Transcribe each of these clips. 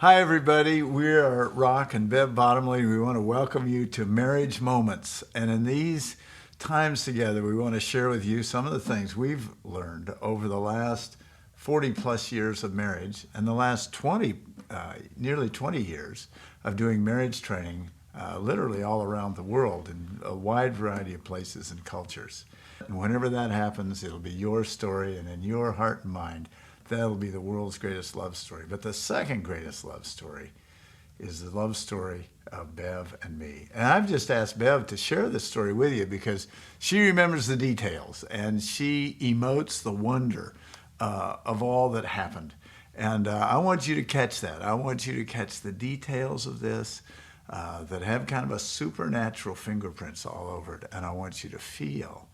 Hi, everybody. We are Rock and Bev Bottomly. We want to welcome you to Marriage Moments. And in these times together, we want to share with you some of the things we've learned over the last 40 plus years of marriage and the last nearly 20 years of doing marriage training literally all around the world in a wide variety of places and cultures. And whenever that happens, it'll be your story, and in your heart and mind, that'll be the world's greatest love story. But the second greatest love story is the love story of Bev and me. And I've just asked Bev to share this story with you because she remembers the details and she emotes the wonder of all that happened. And I want you to catch that. I want you to catch the details of this that have kind of a supernatural fingerprints all over it. And I want you to feel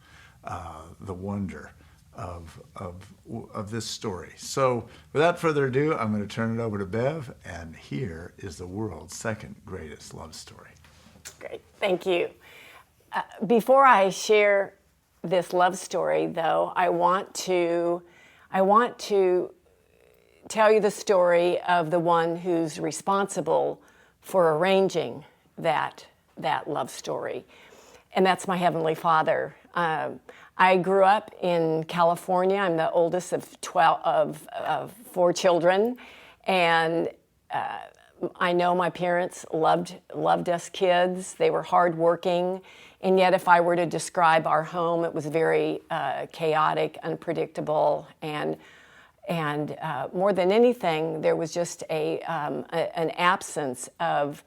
the wonder of this story. So without further ado, I'm going to turn it over to Bev, and here is the world's second greatest love story. Great, thank you. Before I share this love story, though, I want to tell you the story of the one who's responsible for arranging that love story, and that's my Heavenly Father. I grew up in California. I'm the oldest of 4 children, and I know my parents loved us kids. They were hardworking, and yet if I were to describe our home, it was very chaotic, unpredictable, and more than anything, there was just an absence of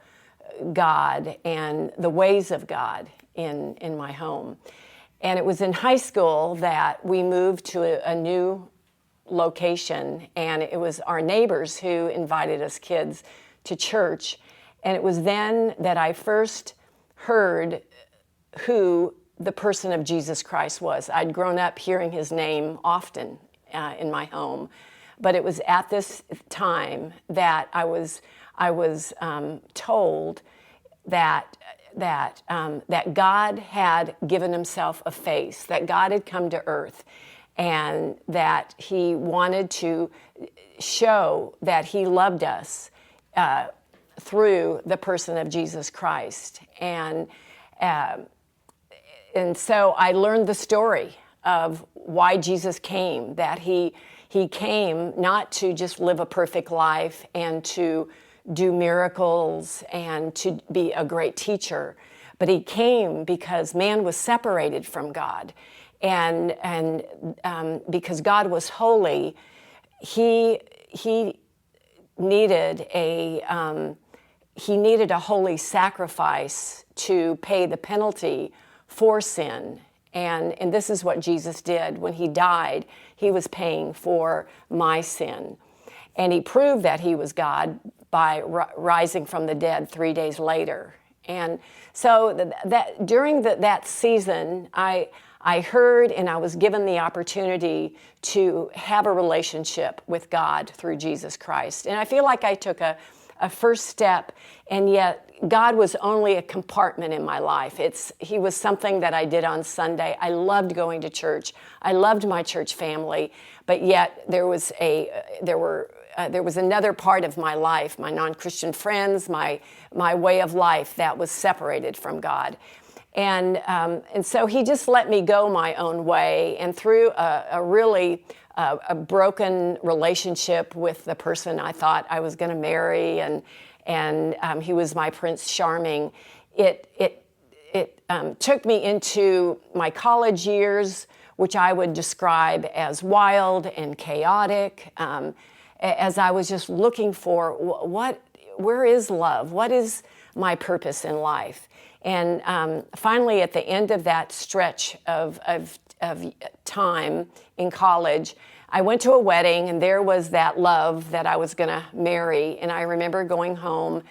God and the ways of God in my home. And it was in high school that we moved to a new location, and it was our neighbors who invited us kids to church. And it was then that I first heard who the person of Jesus Christ was. I'd grown up hearing his name often in my home, but it was at this time that I was told that God had given himself a face, that God had come to earth, and that he wanted to show that he loved us through the person of Jesus Christ. And so I learned the story of why Jesus came, that he came not to just live a perfect life and to do miracles and to be a great teacher, but he came because man was separated from God, and because God was holy, he needed a holy sacrifice to pay the penalty for sin, and this is what Jesus did. When he died, he was paying for my sin, and he proved that he was God by rising from the dead 3 days later. And so that during that season, I heard and I was given the opportunity to have a relationship with God through Jesus Christ. And I feel like I took a first step, and yet God was only a compartment in my life. He was something that I did on Sunday. I loved going to church. I loved my church family, but yet there was another part of my life, my non-Christian friends, my way of life that was separated from God. And so he just let me go my own way. And through a really broken relationship with the person I thought I was going to marry, and he was my Prince Charming, it took me into my college years, which I would describe as wild and chaotic, as I was just looking for where is love? What is my purpose in life? And finally, at the end of that stretch of time in college, I went to a wedding, and there was that love that I was going to marry. And I remember going home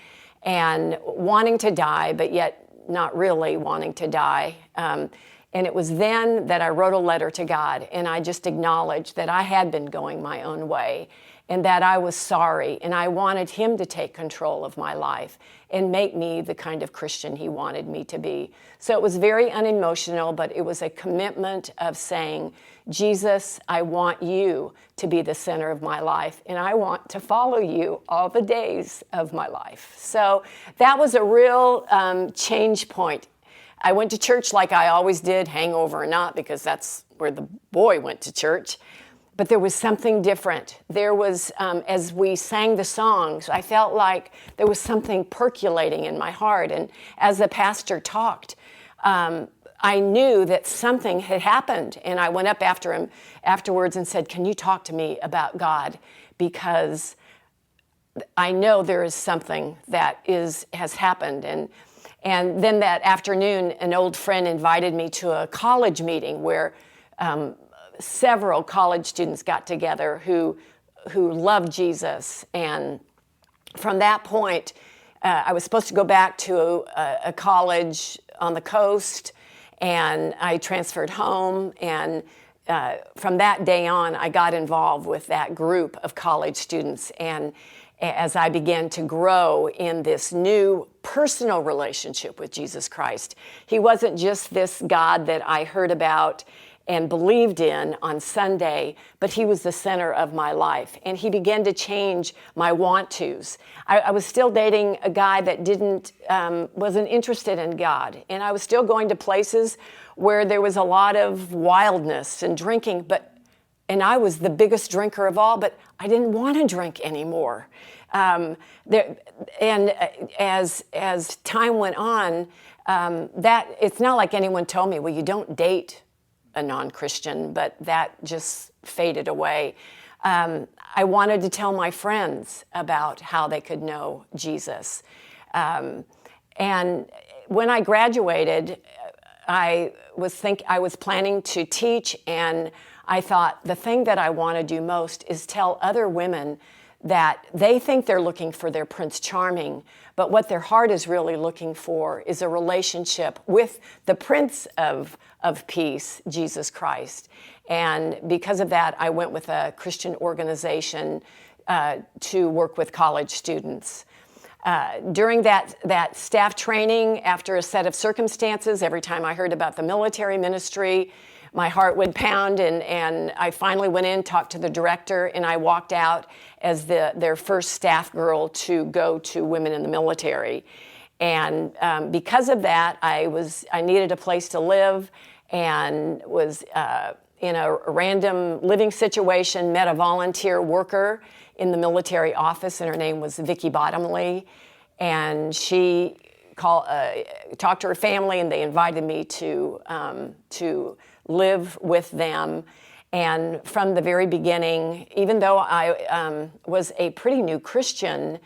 and wanting to die, but yet not really wanting to die. And it was then that I wrote a letter to God, and I just acknowledged that I had been going my own way, and that I was sorry, and I wanted him to take control of my life and make me the kind of Christian he wanted me to be. So it was very unemotional, but it was a commitment of saying, Jesus, I want you to be the center of my life, and I want to follow you all the days of my life. So that was a real change point. I went to church like I always did, hangover or not, because that's where the boy went to church. But there was something different. There was, as we sang the songs, I felt like there was something percolating in my heart. And as the pastor talked, I knew that something had happened. And I went up after him afterwards and said, can you talk to me about God? Because I know there is something that has happened. And then that afternoon, an old friend invited me to a college meeting where several college students got together who loved Jesus. And from that point, I was supposed to go back to a college on the coast, and I transferred home. And from that day on, I got involved with that group of college students. And as I began to grow in this new personal relationship with Jesus Christ, he wasn't just this God that I heard about and believed in on Sunday, but he was the center of my life. And he began to change my want-tos. I was still dating a guy that wasn't interested in God. And I was still going to places where there was a lot of wildness and drinking, and I was the biggest drinker of all, but I didn't want to drink anymore. And as time went on, that it's not like anyone told me, well, you don't date a non-Christian, but that just faded away. I wanted to tell my friends about how they could know Jesus. And when I graduated, I was planning to teach, and I thought the thing that I want to do most is tell other women that they think they're looking for their Prince Charming, but what their heart is really looking for is a relationship with the Prince of Peace, Jesus Christ. And because of that, I went with a Christian organization to work with college students. During that staff training, after a set of circumstances, every time I heard about the military ministry, my heart would pound, and I finally went in, talked to the director, and I walked out as their first staff girl to go to women in the military. And because of that, I needed a place to live, and was in a random living situation, met a volunteer worker in the military office, and her name was Bev Bottomly, and she talked to her family, and they invited me to live with them. And from the very beginning, even though I was a pretty new Christian,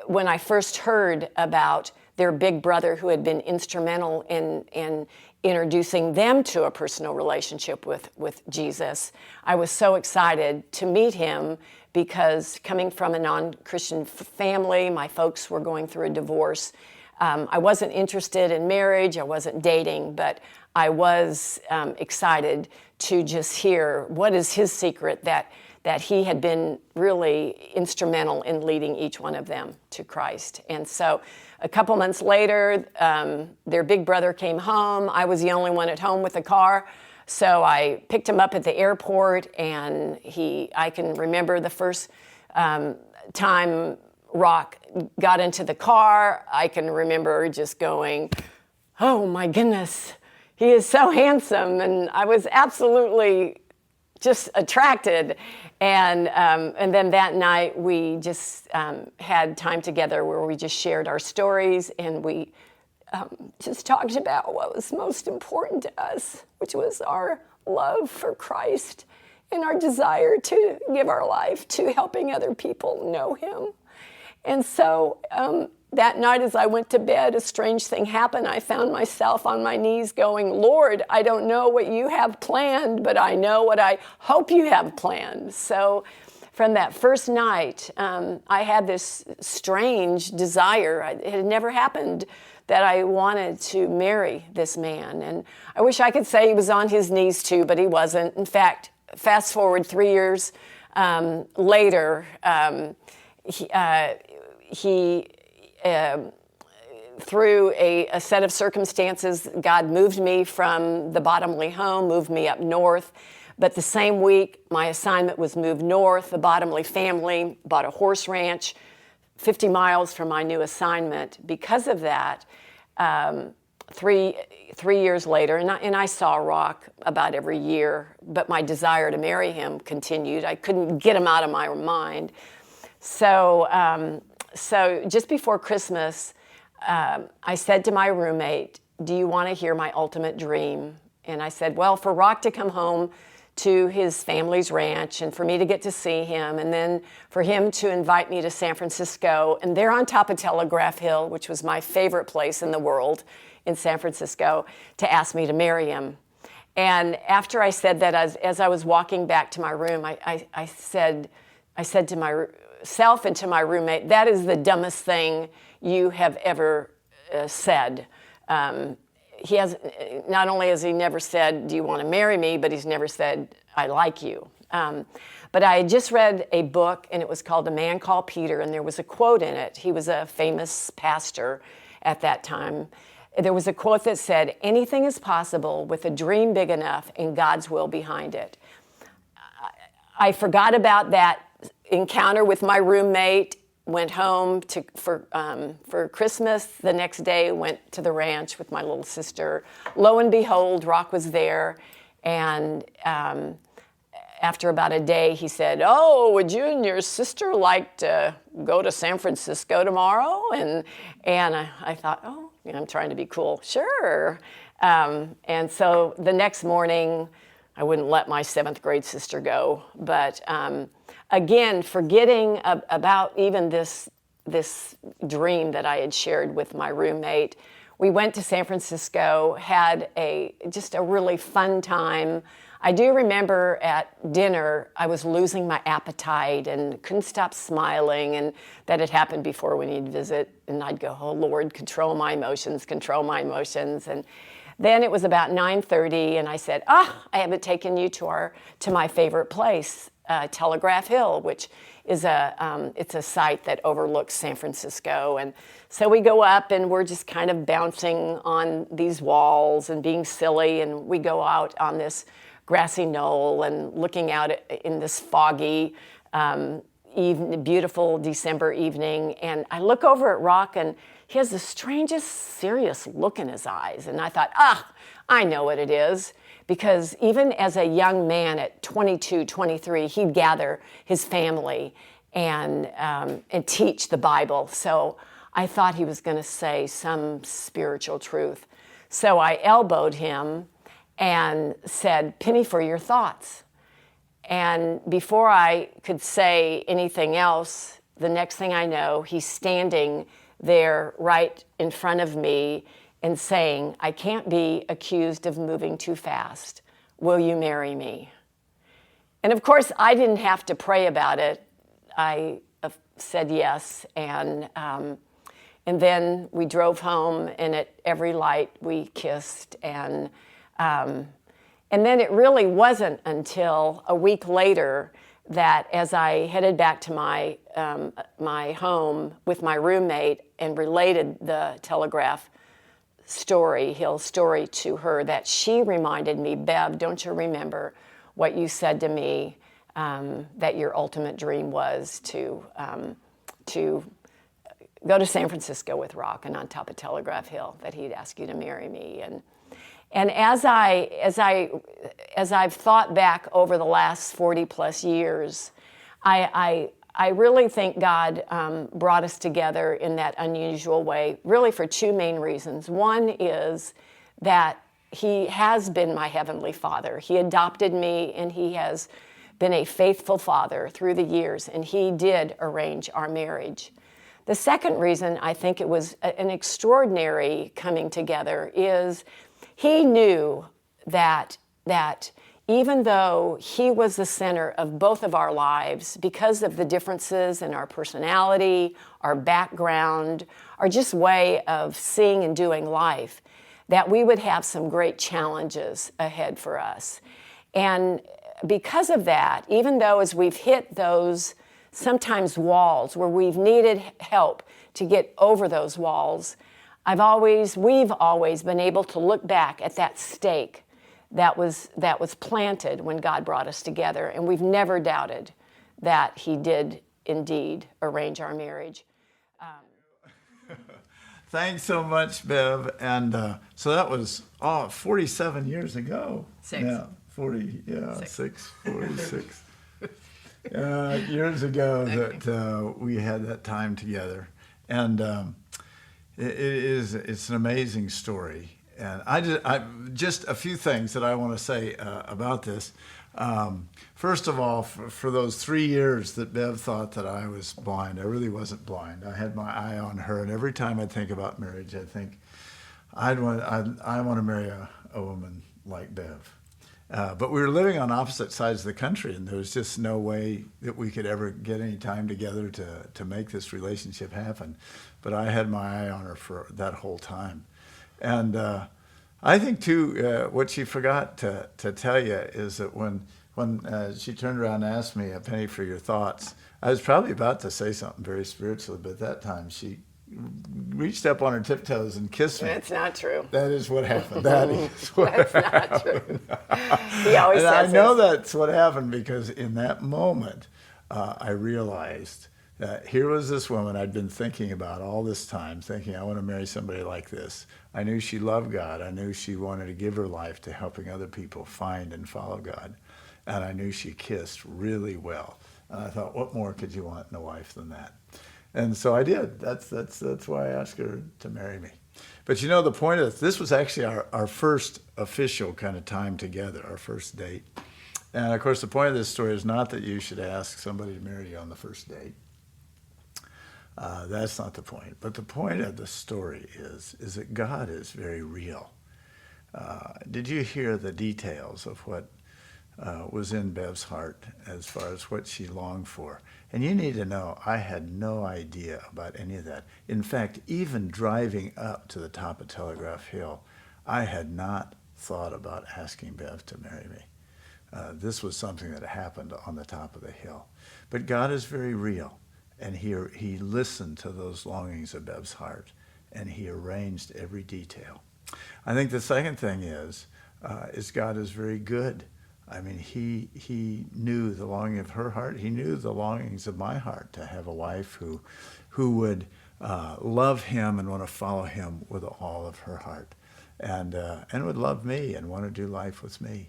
when I first heard about their big brother who had been instrumental in introducing them to a personal relationship with Jesus, I was so excited to meet him, because coming from a non-Christian family, my folks were going through a divorce. I wasn't interested in marriage, I wasn't dating, but I was excited to just hear what is his secret that he had been really instrumental in leading each one of them to Christ. And so a couple months later, their big brother came home. I was the only one at home with a car. So I picked him up at the airport, and I can remember the first time Rock got into the car. I can remember just going, oh my goodness, he is so handsome. And I was absolutely just attracted. And then that night we just had time together where we just shared our stories, and we just talked about what was most important to us, which was our love for Christ and our desire to give our life to helping other people know him. And so that night as I went to bed, a strange thing happened. I found myself on my knees going, Lord, I don't know what you have planned, but I know what I hope you have planned. So from that first night, I had this strange desire. It had never happened that I wanted to marry this man. And I wish I could say he was on his knees too, but he wasn't. In fact, fast forward 3 years later, he through a set of circumstances, God moved me from the Bottomly home, moved me up north. But the same week, my assignment was moved north. The Bottomly family bought a horse ranch 50 miles from my new assignment. Because of that, 3 years later, and I saw Rock about every year, but my desire to marry him continued. I couldn't get him out of my mind. So just before Christmas, I said to my roommate, "Do you want to hear my ultimate dream?" And I said, well, for Rock to come home to his family's ranch and for me to get to see him, and then for him to invite me to San Francisco, and there on top of Telegraph Hill, which was my favorite place in the world in San Francisco, to ask me to marry him. And after I said that, as I was walking back to my room, I said to myself and to my roommate, "That is the dumbest thing you have ever said." He has, not only has he never said, "Do you want to marry me?" but he's never said, "I like you." But I had just read a book, and it was called A Man Called Peter, and there was a quote in it. He was a famous pastor at that time. There was a quote that said, "Anything is possible with a dream big enough and God's will behind it." I forgot about that encounter with my roommate, went home for Christmas. The next day, went to the ranch with my little sister. Lo and behold, Rock was there. And after about a day, he said, "Oh, would you and your sister like to go to San Francisco tomorrow?" And I thought, oh, I'm trying to be cool. Sure. And so the next morning, I wouldn't let my 7th grade sister go. But again, forgetting about even this dream that I had shared with my roommate, we went to San Francisco, had just a really fun time. I do remember at dinner, I was losing my appetite and couldn't stop smiling, and that had happened before when he'd visit, and I'd go, "Oh Lord, control my emotions, control my emotions." And then it was about 9:30, and I said, I haven't taken you to my favorite place, Telegraph Hill, which is it's a site that overlooks San Francisco. And so we go up, and we're just kind of bouncing on these walls and being silly, and we go out on this grassy knoll and looking out in this foggy, beautiful December evening. And I look over at Rock, and he has the strangest, serious look in his eyes. And I thought, I know what it is. Because even as a young man at 22, 23, he'd gather his family and teach the Bible. So I thought he was going to say some spiritual truth. So I elbowed him and said, "Penny for your thoughts." And before I could say anything else, the next thing I know, he's standing there right in front of me and saying, "I can't be accused of moving too fast. Will you marry me?" And of course, I didn't have to pray about it. I said yes. And then we drove home, and at every light we kissed. And then it really wasn't until a week later that, as I headed back to my home with my roommate and related the Telegraph Hill story to her, that she reminded me, "Bev, don't you remember what you said to me, that your ultimate dream was to go to San Francisco with Rock, and on top of Telegraph Hill, that he'd ask you to marry me." And as I've thought back over the last 40 plus years, I really think God brought us together in that unusual way, really for two main reasons. One is that He has been my Heavenly Father. He adopted me, and He has been a faithful Father through the years, and He did arrange our marriage. The second reason I think it was an extraordinary coming together is He knew that even though He was the center of both of our lives, because of the differences in our personality, our background, our just way of seeing and doing life, that we would have some great challenges ahead for us. And because of that, even though as we've hit those sometimes walls where we've needed help to get over those walls, we've always been able to look back at that stake that was planted when God brought us together, and we've never doubted that He did indeed arrange our marriage. Thanks so much, Bev. And so that was 47 years ago. Six. Yeah, 40. Yeah, 46 years ago that we had that time together, and it's an amazing story. And I just a few things that I want to say about this. First of all, for those 3 years that Bev thought that I was blind, I really wasn't blind. I had my eye on her, and every time I think about marriage, I think I want to marry a woman like Bev. But we were living on opposite sides of the country, and there was just no way that we could ever get any time together to make this relationship happen. But I had my eye on her for that whole time. And I think, too, what she forgot to tell you is that when she turned around and asked me, "A penny for your thoughts," I was probably about to say something very spiritual, but at that time she reached up on her tiptoes and kissed me. That's not true. That is what happened. That is what That's happened. not true. He always And says I know this. that's what happened because in that moment, I realized that here was this woman I'd been thinking about all this time, thinking I want to marry somebody like this. I knew she loved God. I knew she wanted to give her life to helping other people find and follow God. And I knew she kissed really well. And I thought, what more could you want in a wife than that? And so I did. That's why I asked her to marry me. But you know, the point of this was actually our first official kind of time together, our first date. And of course, the point of this story is not that you should ask somebody to marry you on the first date. That's not the point. But the point of the story is that God is very real. Did you hear the details of what was in Bev's heart as far as what she longed for? And you need to know, I had no idea about any of that. In fact, even driving up to the top of Telegraph Hill, I had not thought about asking Bev to marry me. This was something that happened on the top of the hill. But God is very real, and he listened to those longings of Bev's heart, and he arranged every detail. I think the second thing is God is very good. I mean, he knew the longing of her heart. He knew the longings of my heart to have a wife who would love him and want to follow him with all of her heart, and would love me and want to do life with me.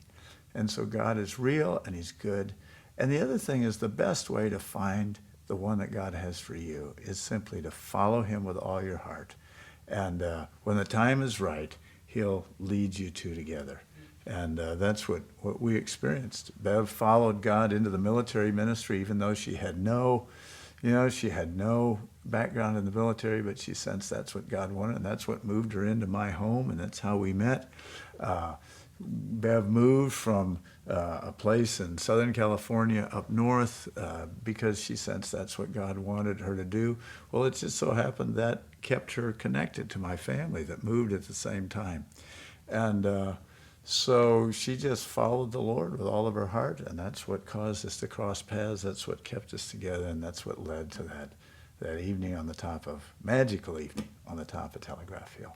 And so God is real and he's good. And the other thing is the best way to find the one that God has for you is simply to follow him with all your heart. And when the time is right, he'll lead you two together. And that's what we experienced. Bev followed God into the military ministry, even though she had no background in the military, but she sensed that's what God wanted, and that's what moved her into my home, and that's how we met. Bev moved from a place in Southern California up north because she sensed that's what God wanted her to do. Well, it just so happened that kept her connected to my family that moved at the same time. And so she just followed the Lord with all of her heart, and that's what caused us to cross paths. That's what kept us together, and that's what led to that evening magical evening on the top of Telegraph Hill.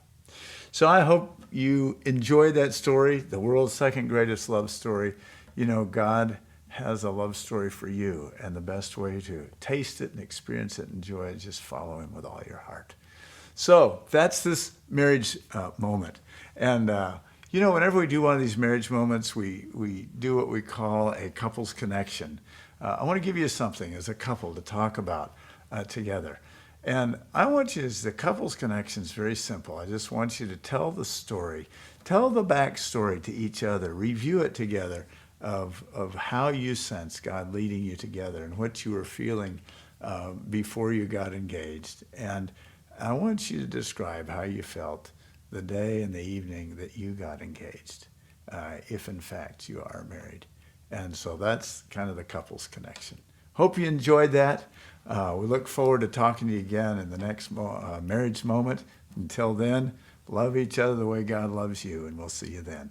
So I hope you enjoyed that story, the world's second greatest love story. You know, God has a love story for you, and the best way to taste it and experience it and enjoy it is just follow him with all your heart. So that's this marriage moment. And you know, whenever we do one of these marriage moments, we do what we call a couples connection. I want to give you something as a couple to talk about together. And I want you, the couples connection is very simple. I just want you to tell the story, tell the backstory to each other, review it together of how you sense God leading you together and what you were feeling before you got engaged. And I want you to describe how you felt the day and the evening that you got engaged, if in fact you are married. And so that's kind of the couples connection. Hope you enjoyed that. We look forward to talking to you again in the next marriage moment. Until then, love each other the way God loves you, and we'll see you then.